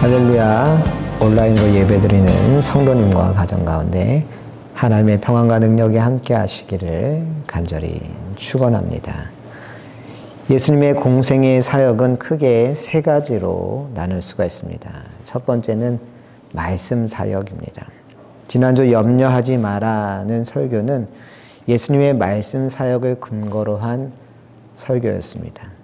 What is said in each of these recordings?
할렐루야. 온라인으로 예배드리는 성도님과 가정 가운데 하나님의 평안과 능력이 함께 하시기를 간절히 축원합니다. 예수님의 공생의 사역은 크게 세 가지로 나눌 수가 있습니다. 첫 번째는 말씀 사역입니다. 지난주 염려하지 마라는 설교는 예수님의 말씀 사역을 근거로 한 설교였습니다.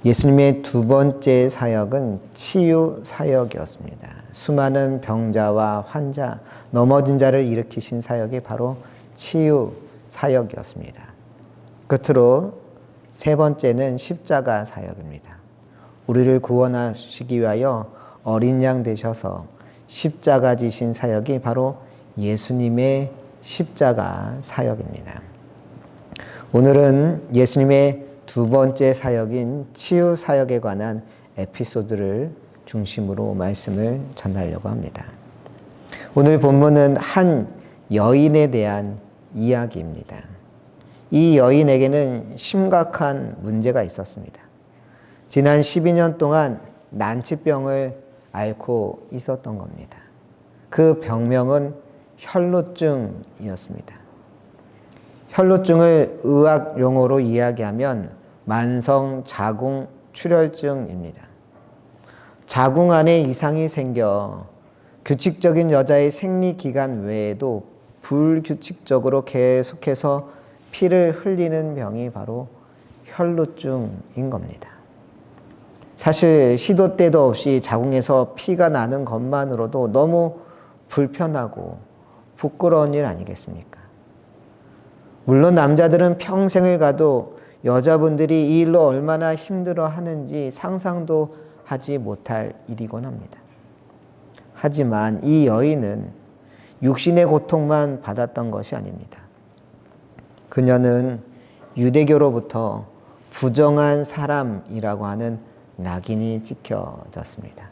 예수님의 두 번째 사역은 치유 사역이었습니다. 수많은 병자와 환자, 넘어진 자를 일으키신 사역이 바로 치유 사역이었습니다. 끝으로 세 번째는 십자가 사역입니다. 우리를 구원하시기 위하여 어린 양 되셔서 십자가 지신 사역이 바로 예수님의 십자가 사역입니다. 오늘은 예수님의 두 번째 사역인 치유 사역에 관한 에피소드를 중심으로 말씀을 전하려고 합니다. 오늘 본문은 한 여인에 대한 이야기입니다. 이 여인에게는 심각한 문제가 있었습니다. 지난 12년 동안 난치병을 앓고 있었던 겁니다. 그 병명은 혈루증이었습니다. 혈루증을 의학 용어로 이야기하면 만성 자궁 출혈증입니다. 자궁 안에 이상이 생겨 규칙적인 여자의 생리 기간 외에도 불규칙적으로 계속해서 피를 흘리는 병이 바로 혈루증인 겁니다. 사실 시도 때도 없이 자궁에서 피가 나는 것만으로도 너무 불편하고 부끄러운 일 아니겠습니까? 물론 남자들은 평생을 가도 여자분들이 이 일로 얼마나 힘들어 하는지 상상도 하지 못할 일이곤 합니다. 하지만 이 여인은 육신의 고통만 받았던 것이 아닙니다. 그녀는 유대교로부터 부정한 사람이라고 하는 낙인이 찍혀졌습니다.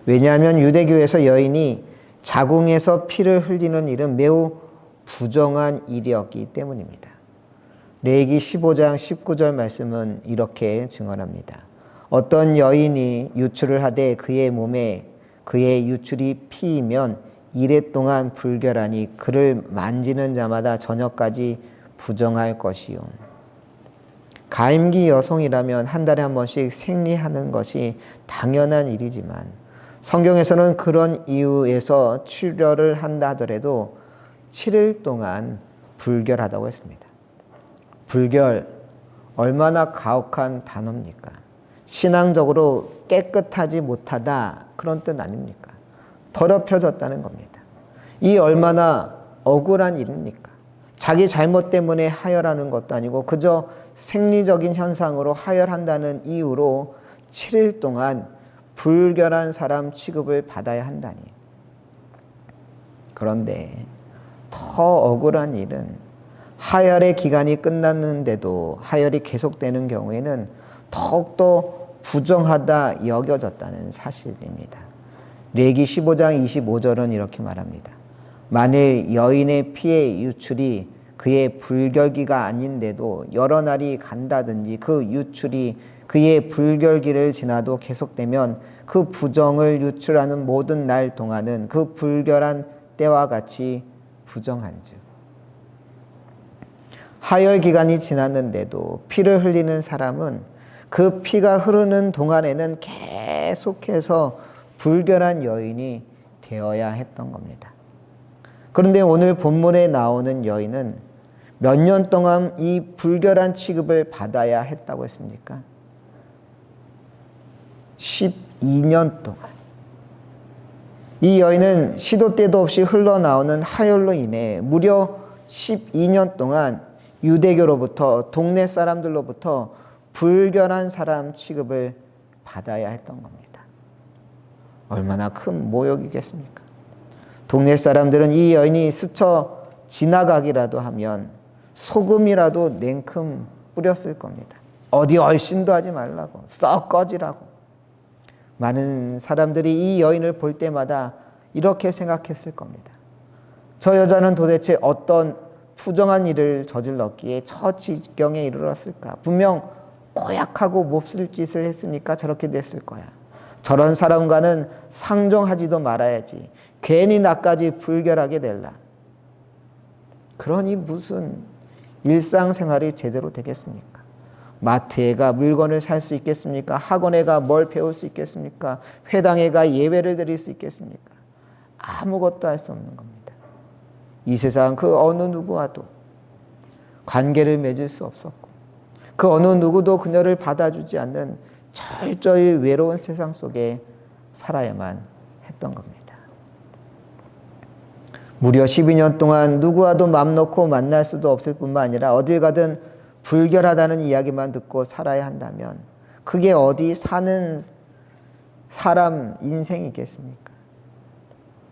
왜냐하면 유대교에서 여인이 자궁에서 피를 흘리는 일은 매우 부정한 일이었기 때문입니다. 레위기 15장 19절 말씀은 이렇게 증언합니다. 어떤 여인이 유출을 하되 그의 몸에 그의 유출이 피이면 이레 동안 불결하니 그를 만지는 자마다 저녁까지 부정할 것이요. 가임기 여성이라면 한 달에 한 번씩 생리하는 것이 당연한 일이지만 성경에서는 그런 이유에서 출혈을 한다 하더라도 7일 동안 불결하다고 했습니다. 불결, 얼마나 가혹한 단어입니까? 신앙적으로 깨끗하지 못하다, 그런 뜻 아닙니까? 더럽혀졌다는 겁니다. 이 얼마나 억울한 일입니까? 자기 잘못 때문에 하혈하는 것도 아니고 그저 생리적인 현상으로 하혈한다는 이유로 7일 동안 불결한 사람 취급을 받아야 한다니. 그런데 더 억울한 일은 하혈의 기간이 끝났는데도 하혈이 계속되는 경우에는 더욱더 부정하다 여겨졌다는 사실입니다. 레위기 15장 25절은 이렇게 말합니다. 만일 여인의 피의 유출이 그의 불결기가 아닌데도 여러 날이 간다든지 그 유출이 그의 불결기를 지나도 계속되면 그 부정을 유출하는 모든 날 동안은 그 불결한 때와 같이 부정한즉 하혈 기간이 지났는데도 피를 흘리는 사람은 그 피가 흐르는 동안에는 계속해서 불결한 여인이 되어야 했던 겁니다. 그런데 오늘 본문에 나오는 여인은 몇 년 동안 이 불결한 취급을 받아야 했다고 했습니까? 12년 동안. 이 여인은 시도 때도 없이 흘러나오는 하혈로 인해 무려 12년 동안 유대교로부터 동네 사람들로부터 불결한 사람 취급을 받아야 했던 겁니다. 얼마나 큰 모욕이겠습니까? 동네 사람들은 이 여인이 스쳐 지나가기라도 하면 소금이라도 냉큼 뿌렸을 겁니다. 어디 얼씬도 하지 말라고, 썩 꺼지라고. 많은 사람들이 이 여인을 볼 때마다 이렇게 생각했을 겁니다. 저 여자는 도대체 어떤 부정한 일을 저질렀기에 저 지경에 이르렀을까? 분명 고약하고 몹쓸 짓을 했으니까 저렇게 됐을 거야. 저런 사람과는 상종하지도 말아야지. 괜히 나까지 불결하게 될라. 그러니 무슨 일상생활이 제대로 되겠습니까? 마트에 가 물건을 살 수 있겠습니까? 학원에 가 뭘 배울 수 있겠습니까? 회당에 가 예배를 드릴 수 있겠습니까? 아무것도 할 수 없는 겁니다. 이 세상 그 어느 누구와도 관계를 맺을 수 없었고 그 어느 누구도 그녀를 받아주지 않는 철저히 외로운 세상 속에 살아야만 했던 겁니다. 무려 12년 동안 누구와도 맘 놓고 만날 수도 없을 뿐만 아니라 어딜 가든 불결하다는 이야기만 듣고 살아야 한다면 그게 어디 사는 사람 인생이겠습니까?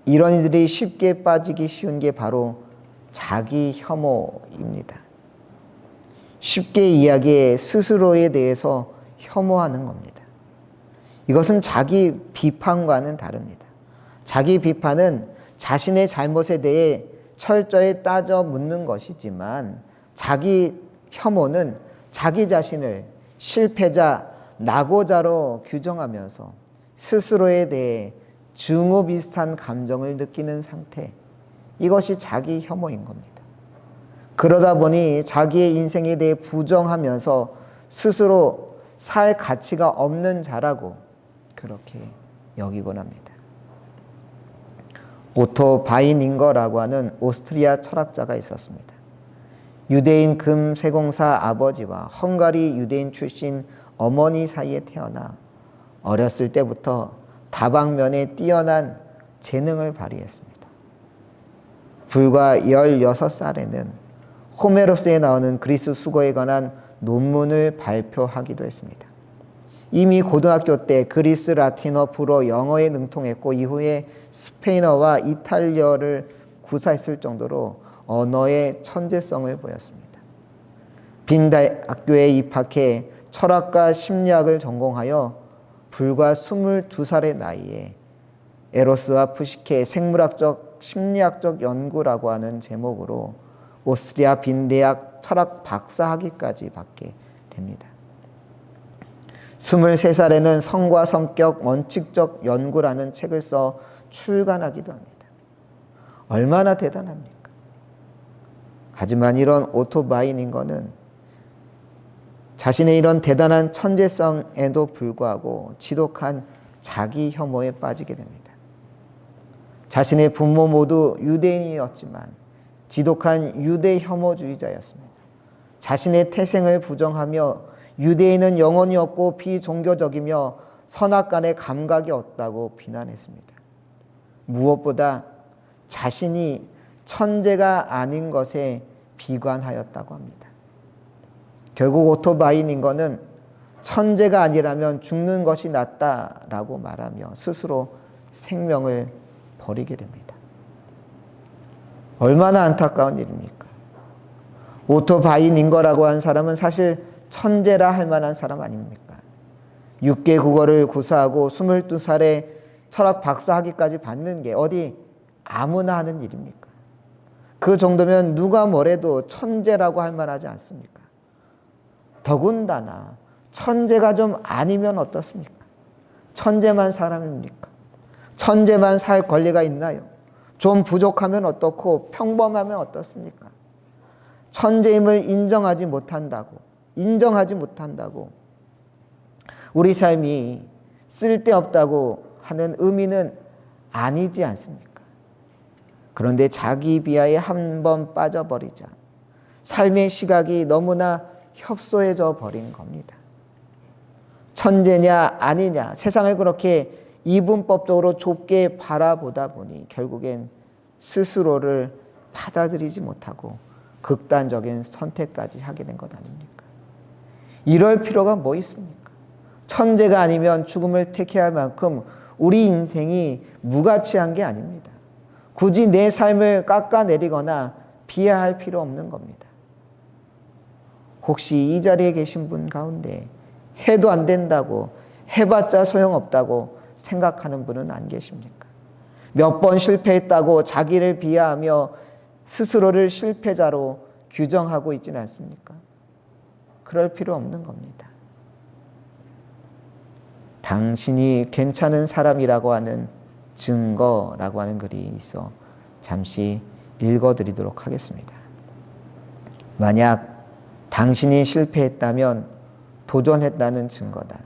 이런 이들이 쉽게 빠지기 쉬운 게 바로 자기 혐오입니다. 쉽게 이야기해 스스로에 대해서 혐오하는 겁니다. 이것은 자기 비판과는 다릅니다. 자기 비판은 자신의 잘못에 대해 철저히 따져 묻는 것이지만 자기 혐오는 자기 자신을 실패자, 낙오자로 규정하면서 스스로에 대해 증오 비슷한 감정을 느끼는 상태, 이것이 자기 혐오인 겁니다. 그러다 보니 자기의 인생에 대해 부정하면서 스스로 살 가치가 없는 자라고 그렇게 여기곤 합니다. 오토 바이닝거라고 하는 오스트리아 철학자가 있었습니다. 유대인 금세공사 아버지와 헝가리 유대인 출신 어머니 사이에 태어나 어렸을 때부터 다방면에 뛰어난 재능을 발휘했습니다. 불과 16살에는 호메로스에 나오는 그리스 수고에 관한 논문을 발표하기도 했습니다. 이미 고등학교 때 그리스 라틴어, 불어, 영어에 능통했고 이후에 스페인어와 이탈리아를 구사했을 정도로 언어의 천재성을 보였습니다. 빈 대학교에 입학해 철학과 심리학을 전공하여 불과 22살의 나이에 에로스와 푸시케의 생물학적 심리학적 연구라고 하는 제목으로 오스트리아 빈 대학 철학 박사학위까지 받게 됩니다. 23살에는 성과 성격 원칙적 연구라는 책을 써 출간하기도 합니다. 얼마나 대단합니까? 하지만 이런 오토 바이닝거는 자신의 이런 대단한 천재성에도 불구하고 지독한 자기 혐오에 빠지게 됩니다. 자신의 부모 모두 유대인이었지만 지독한 유대 혐오주의자였습니다. 자신의 태생을 부정하며 유대인은 영혼이 없고 비종교적이며 선악간에 감각이 없다고 비난했습니다. 무엇보다 자신이 천재가 아닌 것에 비관하였다고 합니다. 결국 오토 바이닝거는 천재가 아니라면 죽는 것이 낫다라고 말하며 스스로 생명을 버리게 됩니다. 얼마나 안타까운 일입니까? 오토 바이닝거라고 한 사람은 사실 천재라 할 만한 사람 아닙니까? 6개 국어를 구사하고 22살에 철학 박사 학위까지 받는 게 어디 아무나 하는 일입니까? 그 정도면 누가 뭐래도 천재라고 할 만하지 않습니까? 더군다나 천재가 좀 아니면 어떻습니까? 천재만 사람입니까? 천재만 살 권리가 있나요? 좀 부족하면 어떻고 평범하면 어떻습니까? 천재임을 인정하지 못한다고 우리 삶이 쓸데없다고 하는 의미는 아니지 않습니까? 그런데 자기 비하에 한 번 빠져버리자 삶의 시각이 너무나 협소해져 버린 겁니다. 천재냐 아니냐 세상을 그렇게 이분법적으로 좁게 바라보다 보니 결국엔 스스로를 받아들이지 못하고 극단적인 선택까지 하게 된 것 아닙니까? 이럴 필요가 뭐 있습니까? 천재가 아니면 죽음을 택해야 할 만큼 우리 인생이 무가치한 게 아닙니다. 굳이 내 삶을 깎아내리거나 비하할 필요 없는 겁니다. 혹시 이 자리에 계신 분 가운데 해도 안 된다고 해봤자 소용없다고 생각하는 분은 안 계십니까? 몇 번 실패했다고 자기를 비하하며 스스로를 실패자로 규정하고 있지는 않습니까? 그럴 필요 없는 겁니다. 당신이 괜찮은 사람이라고 하는 증거라고 하는 글이 있어 잠시 읽어드리도록 하겠습니다. 만약 당신이 실패했다면 도전했다는 증거다.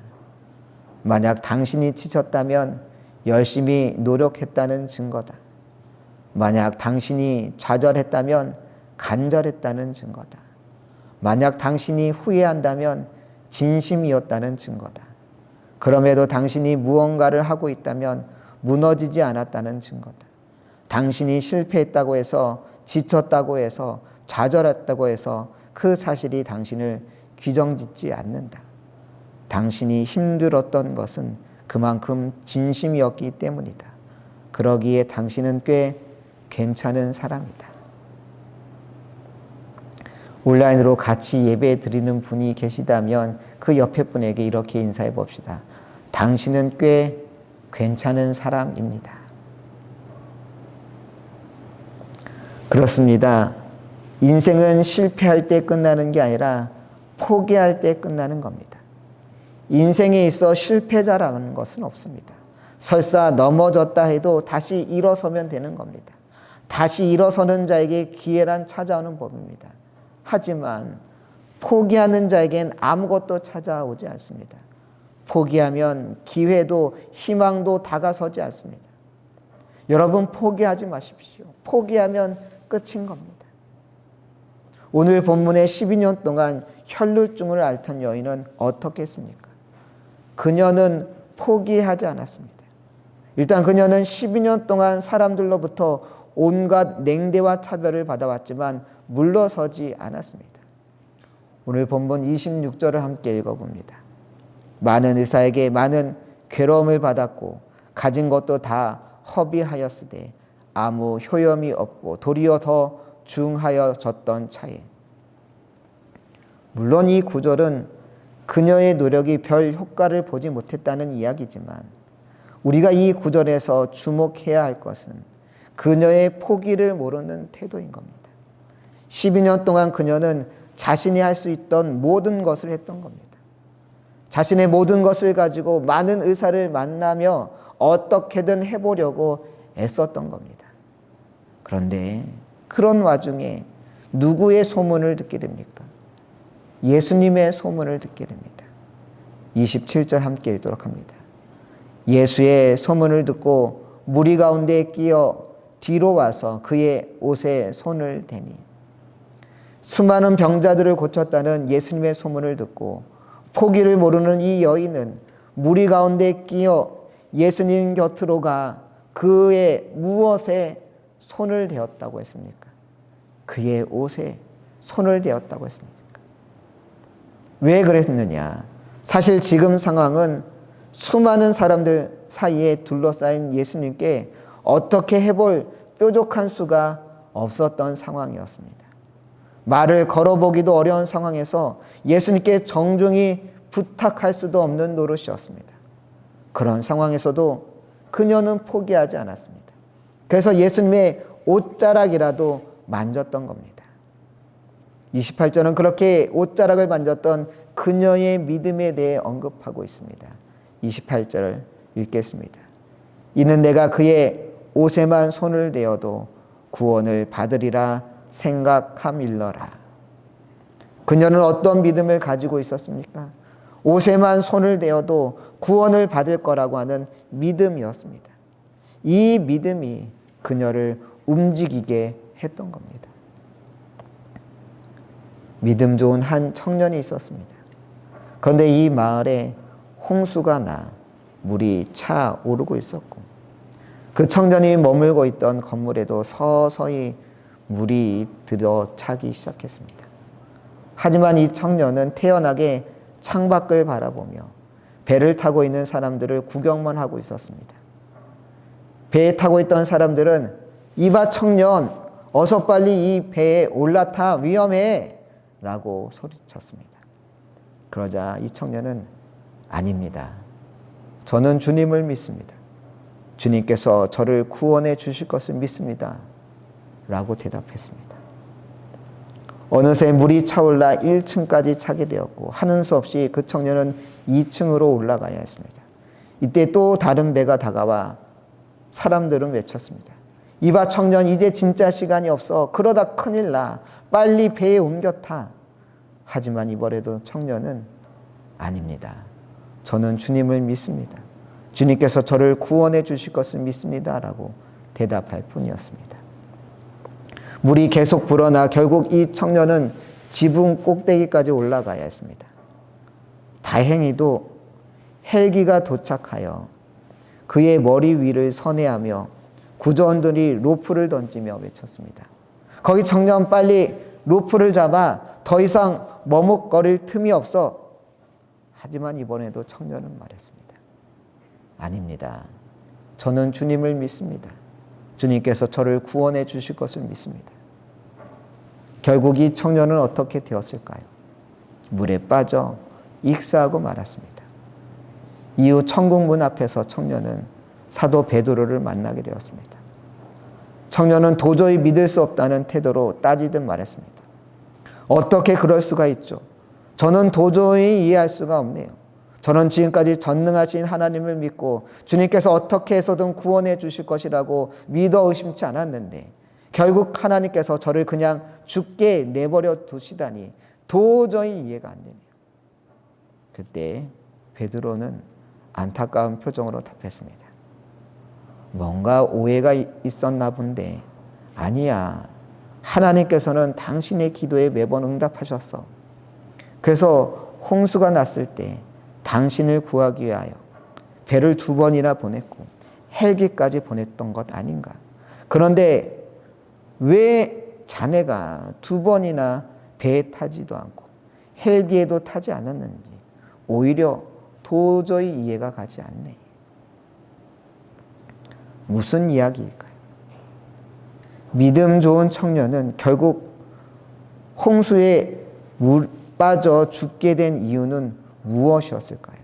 만약 당신이 지쳤다면 열심히 노력했다는 증거다. 만약 당신이 좌절했다면 간절했다는 증거다. 만약 당신이 후회한다면 진심이었다는 증거다. 그럼에도 당신이 무언가를 하고 있다면 무너지지 않았다는 증거다. 당신이 실패했다고 해서 지쳤다고 해서 좌절했다고 해서 그 사실이 당신을 규정짓지 않는다. 당신이 힘들었던 것은 그만큼 진심이었기 때문이다. 그러기에 당신은 꽤 괜찮은 사람이다. 온라인으로 같이 예배 드리는 분이 계시다면 그 옆에 분에게 이렇게 인사해 봅시다. 당신은 꽤 괜찮은 사람입니다. 그렇습니다. 인생은 실패할 때 끝나는 게 아니라 포기할 때 끝나는 겁니다. 인생에 있어 실패자라는 것은 없습니다. 설사 넘어졌다 해도 다시 일어서면 되는 겁니다. 다시 일어서는 자에게 기회란 찾아오는 법입니다. 하지만 포기하는 자에겐 아무것도 찾아오지 않습니다. 포기하면 기회도 희망도 다가서지 않습니다. 여러분 포기하지 마십시오. 포기하면 끝인 겁니다. 오늘 본문의 12년 동안 혈루증을 앓던 여인은 어떻게 했습니까? 그녀는 포기하지 않았습니다. 일단 그녀는 12년 동안 사람들로부터 온갖 냉대와 차별을 받아왔지만 물러서지 않았습니다. 오늘 본문 26절을 함께 읽어봅니다. 많은 의사에게 많은 괴로움을 받았고 가진 것도 다 허비하였으되 아무 효염이 없고 도리어 더 중하여졌던 차에. 물론 이 구절은 그녀의 노력이 별 효과를 보지 못했다는 이야기지만 우리가 이 구절에서 주목해야 할 것은 그녀의 포기를 모르는 태도인 겁니다. 12년 동안 그녀는 자신이 할 수 있던 모든 것을 했던 겁니다. 자신의 모든 것을 가지고 많은 의사를 만나며 어떻게든 해보려고 애썼던 겁니다. 그런데 그런 와중에 누구의 소문을 듣게 됩니까? 예수님의 소문을 듣게 됩니다. 27절 함께 읽도록 합니다. 예수의 소문을 듣고 무리 가운데 끼어 뒤로 와서 그의 옷에 손을 대니 수많은 병자들을 고쳤다는 예수님의 소문을 듣고 포기를 모르는 이 여인은 무리 가운데 끼어 예수님 곁으로 가 그의 무엇에 손을 대었다고 했습니까? 그의 옷에 손을 대었다고 했습니까? 왜 그랬느냐? 사실 지금 상황은 수많은 사람들 사이에 둘러싸인 예수님께 어떻게 해볼 뾰족한 수가 없었던 상황이었습니다. 말을 걸어보기도 어려운 상황에서 예수님께 정중히 부탁할 수도 없는 노릇이었습니다. 그런 상황에서도 그녀는 포기하지 않았습니다. 그래서 예수님의 옷자락이라도 만졌던 겁니다. 28절은 그렇게 옷자락을 만졌던 그녀의 믿음에 대해 언급하고 있습니다. 28절을 읽겠습니다. 이는 내가 그의 옷에만 손을 대어도 구원을 받으리라 생각함일러라. 그녀는 어떤 믿음을 가지고 있었습니까? 옷에만 손을 대어도 구원을 받을 거라고 하는 믿음이었습니다. 이 믿음이 그녀를 움직이게 했던 겁니다. 믿음 좋은 한 청년이 있었습니다. 그런데 이 마을에 홍수가 나 물이 차오르고 있었고 그 청년이 머물고 있던 건물에도 서서히 물이 들어차기 시작했습니다. 하지만 이 청년은 태연하게 창밖을 바라보며 배를 타고 있는 사람들을 구경만 하고 있었습니다. 배에 타고 있던 사람들은 이봐 청년, 어서 빨리 이 배에 올라타, 위험해 라고 소리쳤습니다. 그러자 이 청년은 아닙니다. 저는 주님을 믿습니다. 주님께서 저를 구원해 주실 것을 믿습니다. 라고 대답했습니다. 어느새 물이 차올라 1층까지 차게 되었고 하는 수 없이 그 청년은 2층으로 올라가야 했습니다. 이때 또 다른 배가 다가와 사람들은 외쳤습니다. 이봐 청년, 이제 진짜 시간이 없어. 그러다 큰일 나. 빨리 배에 옮겨 타. 하지만 이번에도 청년은 아닙니다. 저는 주님을 믿습니다. 주님께서 저를 구원해 주실 것을 믿습니다. 라고 대답할 뿐이었습니다. 물이 계속 불어나 결국 이 청년은 지붕 꼭대기까지 올라가야 했습니다. 다행히도 헬기가 도착하여 그의 머리 위를 선회하며 구조원들이 로프를 던지며 외쳤습니다. 거기 청년, 빨리 로프를 잡아. 더 이상 머뭇거릴 틈이 없어. 하지만 이번에도 청년은 말했습니다. 아닙니다. 저는 주님을 믿습니다. 주님께서 저를 구원해 주실 것을 믿습니다. 결국 이 청년은 어떻게 되었을까요? 물에 빠져 익사하고 말았습니다. 이후 천국문 앞에서 청년은 사도 베드로를 만나게 되었습니다. 청년은 도저히 믿을 수 없다는 태도로 따지듯 말했습니다. 어떻게 그럴 수가 있죠? 저는 도저히 이해할 수가 없네요. 저는 지금까지 전능하신 하나님을 믿고 주님께서 어떻게 해서든 구원해 주실 것이라고 믿어 의심치 않았는데 결국 하나님께서 저를 그냥 죽게 내버려 두시다니 도저히 이해가 안 되네요. 그때 베드로는 안타까운 표정으로 답했습니다. 뭔가 오해가 있었나 본데 아니야. 하나님께서는 당신의 기도에 매번 응답하셨어. 그래서 홍수가 났을 때 당신을 구하기 위하여 배를 2번이나 보냈고 헬기까지 보냈던 것 아닌가. 그런데 왜 자네가 2번이나 배에 타지도 않고 헬기에도 타지 않았는지 오히려 도저히 이해가 가지 않네. 무슨 이야기일까요? 믿음 좋은 청년은 결국 홍수에 빠져 죽게 된 이유는 무엇이었을까요?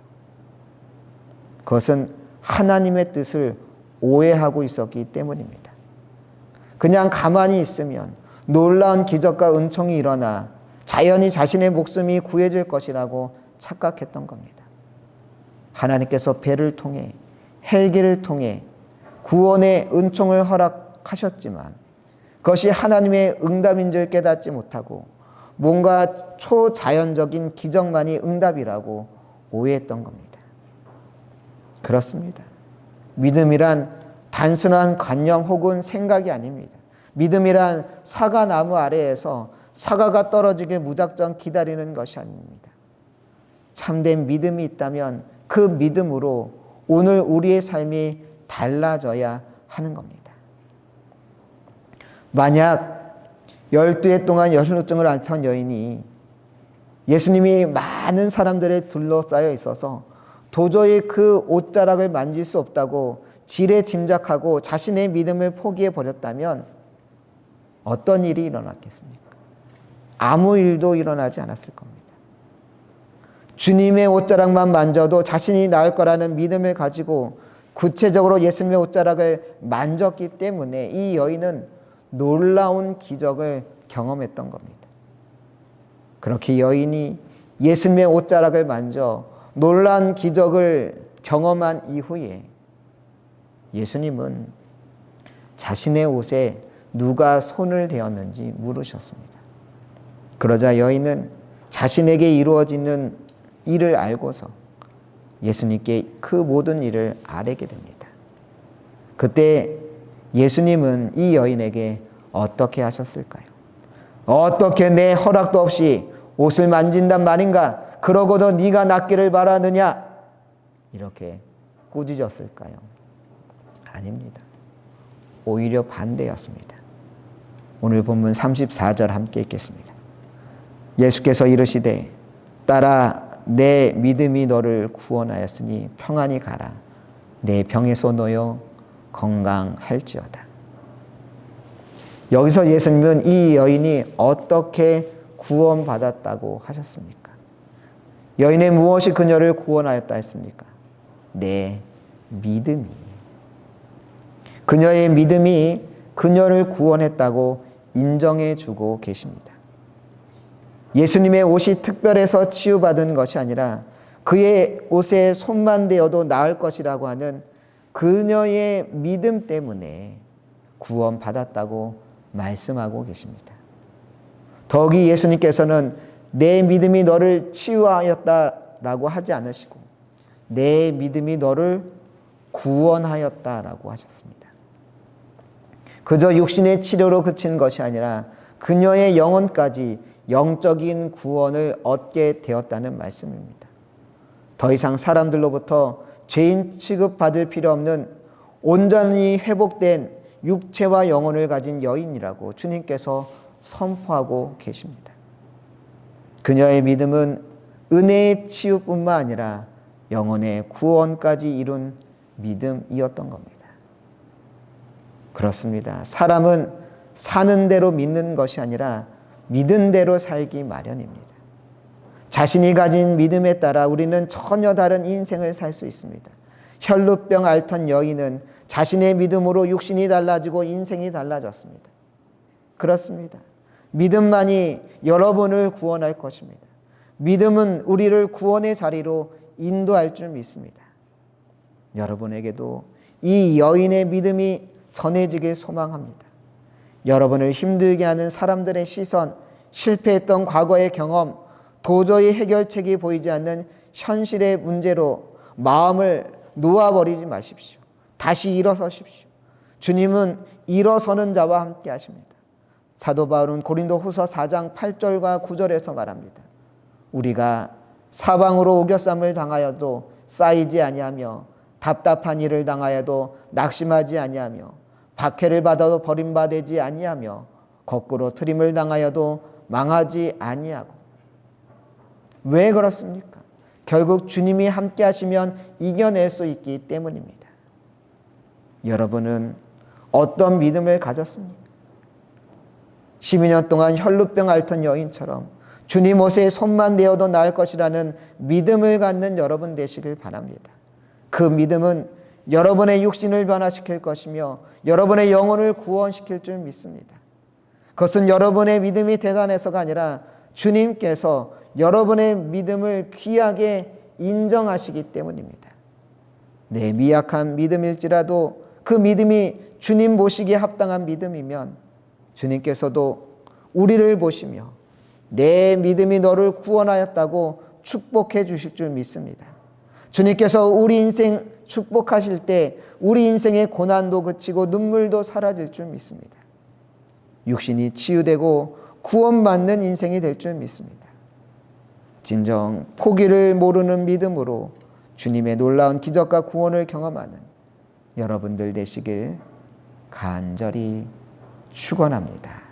그것은 하나님의 뜻을 오해하고 있었기 때문입니다. 그냥 가만히 있으면 놀라운 기적과 은총이 일어나 자연히 자신의 목숨이 구해질 것이라고 착각했던 겁니다. 하나님께서 배를 통해 헬기를 통해 구원의 은총을 허락하셨지만 그것이 하나님의 응답인 줄 깨닫지 못하고 뭔가 초자연적인 기적만이 응답이라고 오해했던 겁니다. 그렇습니다. 믿음이란 단순한 관념 혹은 생각이 아닙니다. 믿음이란 사과나무 아래에서 사과가 떨어지길 무작정 기다리는 것이 아닙니다. 참된 믿음이 있다면 그 믿음으로 오늘 우리의 삶이 달라져야 하는 겁니다. 만약 12해 동안 혈루증을 앓던 여인이 예수님이 많은 사람들에 둘러싸여 있어서 도저히 그 옷자락을 만질 수 없다고 지레 짐작하고 자신의 믿음을 포기해 버렸다면 어떤 일이 일어났겠습니까? 아무 일도 일어나지 않았을 겁니다. 주님의 옷자락만 만져도 자신이 나을 거라는 믿음을 가지고 구체적으로 예수님의 옷자락을 만졌기 때문에 이 여인은 놀라운 기적을 경험했던 겁니다. 그렇게 여인이 예수님의 옷자락을 만져 놀라운 기적을 경험한 이후에 예수님은 자신의 옷에 누가 손을 대었는지 물으셨습니다. 그러자 여인은 자신에게 이루어지는 일을 알고서 예수님께 그 모든 일을 아뢰게 됩니다. 그때 예수님은 이 여인에게 어떻게 하셨을까요? 어떻게 내 허락도 없이 옷을 만진단 말인가? 그러고도 네가 낫기를 바라느냐? 이렇게 꾸짖었을까요? 아닙니다. 오히려 반대였습니다. 오늘 본문 34절 함께 읽겠습니다. 예수께서 이르시되 딸아 내 믿음이 너를 구원하였으니 평안히 가라. 내 병에서 놓여 건강할지어다. 여기서 예수님은 이 여인이 어떻게 구원받았다고 하셨습니까? 여인의 무엇이 그녀를 구원하였다 했습니까? 내 믿음이. 그녀의 믿음이 그녀를 구원했다고 인정해 주고 계십니다. 예수님의 옷이 특별해서 치유받은 것이 아니라 그의 옷에 손만 대어도 나을 것이라고 하는 그녀의 믿음 때문에 구원받았다고 말씀하고 계십니다. 더욱이 예수님께서는 내 믿음이 너를 치유하였다라고 하지 않으시고 내 믿음이 너를 구원하였다라고 하셨습니다. 그저 육신의 치료로 그친 것이 아니라 그녀의 영혼까지 영적인 구원을 얻게 되었다는 말씀입니다. 더 이상 사람들로부터 죄인 취급받을 필요 없는 온전히 회복된 육체와 영혼을 가진 여인이라고 주님께서 선포하고 계십니다. 그녀의 믿음은 은혜의 치유뿐만 아니라 영혼의 구원까지 이룬 믿음이었던 겁니다. 그렇습니다. 사람은 사는 대로 믿는 것이 아니라 믿은 대로 살기 마련입니다. 자신이 가진 믿음에 따라 우리는 전혀 다른 인생을 살 수 있습니다. 혈루병 앓던 여인은 자신의 믿음으로 육신이 달라지고 인생이 달라졌습니다. 그렇습니다. 믿음만이 여러분을 구원할 것입니다. 믿음은 우리를 구원의 자리로 인도할 줄 믿습니다. 여러분에게도 이 여인의 믿음이 전해지길 소망합니다. 여러분을 힘들게 하는 사람들의 시선, 실패했던 과거의 경험, 도저히 해결책이 보이지 않는 현실의 문제로 마음을 놓아버리지 마십시오. 다시 일어서십시오. 주님은 일어서는 자와 함께 하십니다. 사도 바울은 고린도후서 4장 8절과 9절에서 말합니다. 우리가 사방으로 오겨쌈을 당하여도 쌓이지 아니하며 답답한 일을 당하여도 낙심하지 아니하며 박해를 받아도 버림받지 아니하며 거꾸로 트림을 당하여도 망하지 아니하고. 왜 그렇습니까? 결국 주님이 함께 하시면 이겨낼 수 있기 때문입니다. 여러분은 어떤 믿음을 가졌습니까? 12년 동안 혈루병 앓던 여인처럼 주님 옷에 손만 대어도 나을 것이라는 믿음을 갖는 여러분 되시길 바랍니다. 그 믿음은 여러분의 육신을 변화시킬 것이며 여러분의 영혼을 구원시킬 줄 믿습니다. 그것은 여러분의 믿음이 대단해서가 아니라 주님께서 여러분의 믿음을 귀하게 인정하시기 때문입니다. 내 미약한 믿음일지라도 그 믿음이 주님 보시기에 합당한 믿음이면 주님께서도 우리를 보시며 내 믿음이 너를 구원하였다고 축복해 주실 줄 믿습니다. 주님께서 우리 인생 축복하실 때 우리 인생의 고난도 그치고 눈물도 사라질 줄 믿습니다. 육신이 치유되고 구원받는 인생이 될 줄 믿습니다. 진정 포기를 모르는 믿음으로 주님의 놀라운 기적과 구원을 경험하는 여러분들 되시길 간절히 축원합니다.